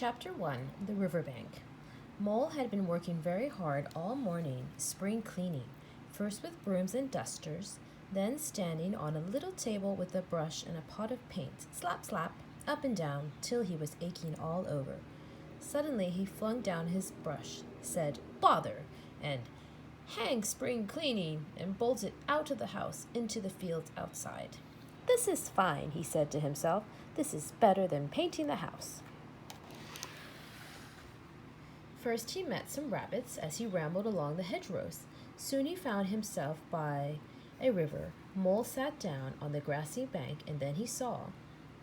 Chapter 1 The Riverbank. Mole had been working very hard all morning, spring cleaning, first with brooms and dusters, then standing on a little table with a brush and a pot of paint, slap, slap, up and down, till he was aching all over. Suddenly he flung down his brush, said, "Bother!" and "Hang spring cleaning!" and bolted out of the house into the fields outside. "This is fine," he said to himself. "This is better than painting the house." First he met some rabbits as he rambled along the hedgerows. Soon he found himself by a river. Mole sat down on the grassy bank, and then he saw,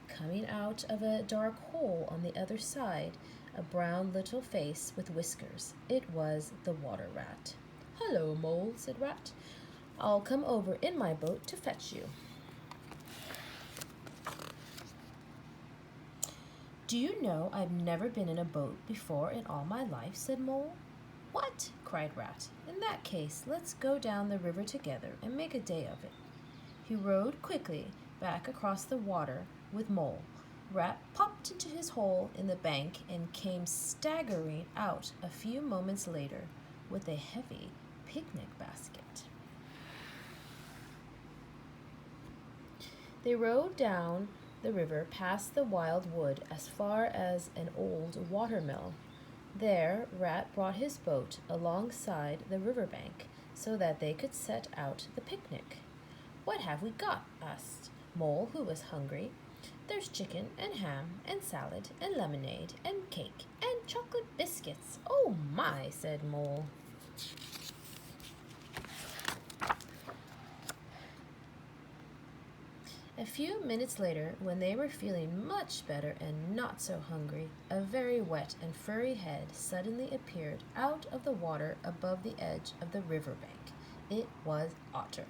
coming out of a dark hole on the other side, a brown little face with whiskers. It was the water rat. "Hello, Mole," said Rat. "I'll come over in my boat to fetch you." "Do you know I've never been in a boat before in all my life?" said Mole. "What?" cried Rat. "In that case, let's go down the river together and make a day of it." He rowed quickly back across the water with Mole. Rat popped into his hole in the bank and came staggering out a few moments later with a heavy picnic basket. They rowed down the river past the wild wood as far as an old watermill. There Rat brought his boat alongside the riverbank so that they could set out the picnic. "What have we got?" asked Mole, who was hungry. "There's chicken and ham and salad and lemonade and cake and chocolate biscuits." "Oh my," said Mole. A few minutes later, when they were feeling much better and not so hungry, a very wet and furry head suddenly appeared out of the water above the edge of the riverbank. It was Otter.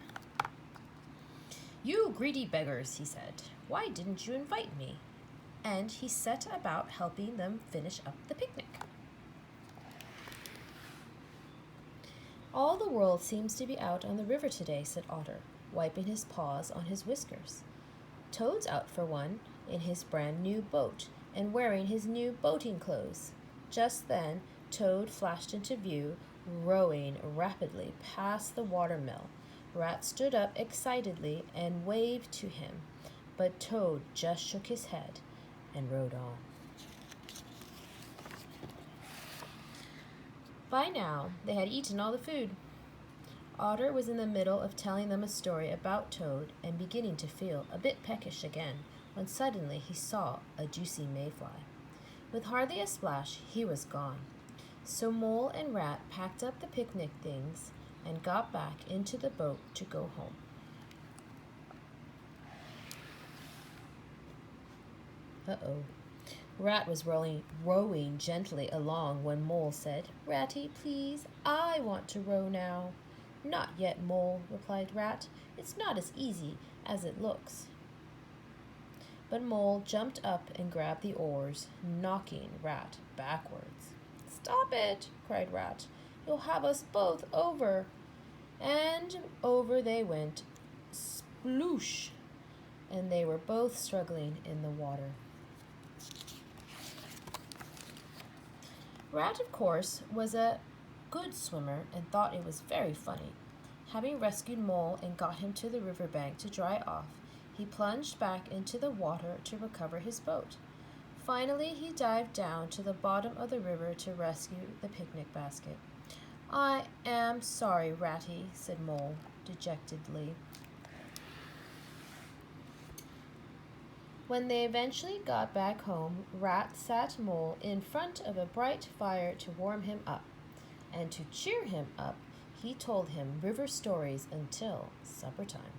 "You greedy beggars," he said, "why didn't you invite me?" And he set about helping them finish up the picnic. "All the world seems to be out on the river today," said Otter, wiping his paws on his whiskers. "Toad's out for one, in his brand new boat, and wearing his new boating clothes." Just then Toad flashed into view, rowing rapidly past the watermill. Rat stood up excitedly and waved to him, but Toad just shook his head and rowed on. By now they had eaten all the food. Otter was in the middle of telling them a story about Toad and beginning to feel a bit peckish again, when suddenly he saw a juicy mayfly. With hardly a splash, he was gone. So Mole and Rat packed up the picnic things and got back into the boat to go home. Uh-oh. Rat was rowing gently along when Mole said, "Ratty, please, I want to row now." "Not yet, Mole," replied Rat. "It's not as easy as it looks." But Mole jumped up and grabbed the oars, knocking Rat backwards. "Stop it!" cried Rat. "You'll have us both over." And over they went, sploosh, and they were both struggling in the water. Rat, of course, was a good swimmer and thought it was very funny. Having rescued Mole and got him to the riverbank to dry off, he plunged back into the water to recover his boat. Finally, he dived down to the bottom of the river to rescue the picnic basket. "I am sorry, Ratty," said Mole dejectedly. When they eventually got back home, Rat sat Mole in front of a bright fire to warm him up. And to cheer him up, he told him river stories until supper time.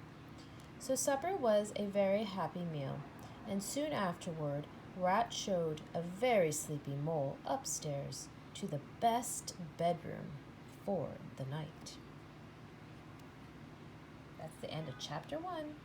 So supper was a very happy meal, and soon afterward, Rat showed a very sleepy Mole upstairs to the best bedroom for the night. That's the end of chapter 1.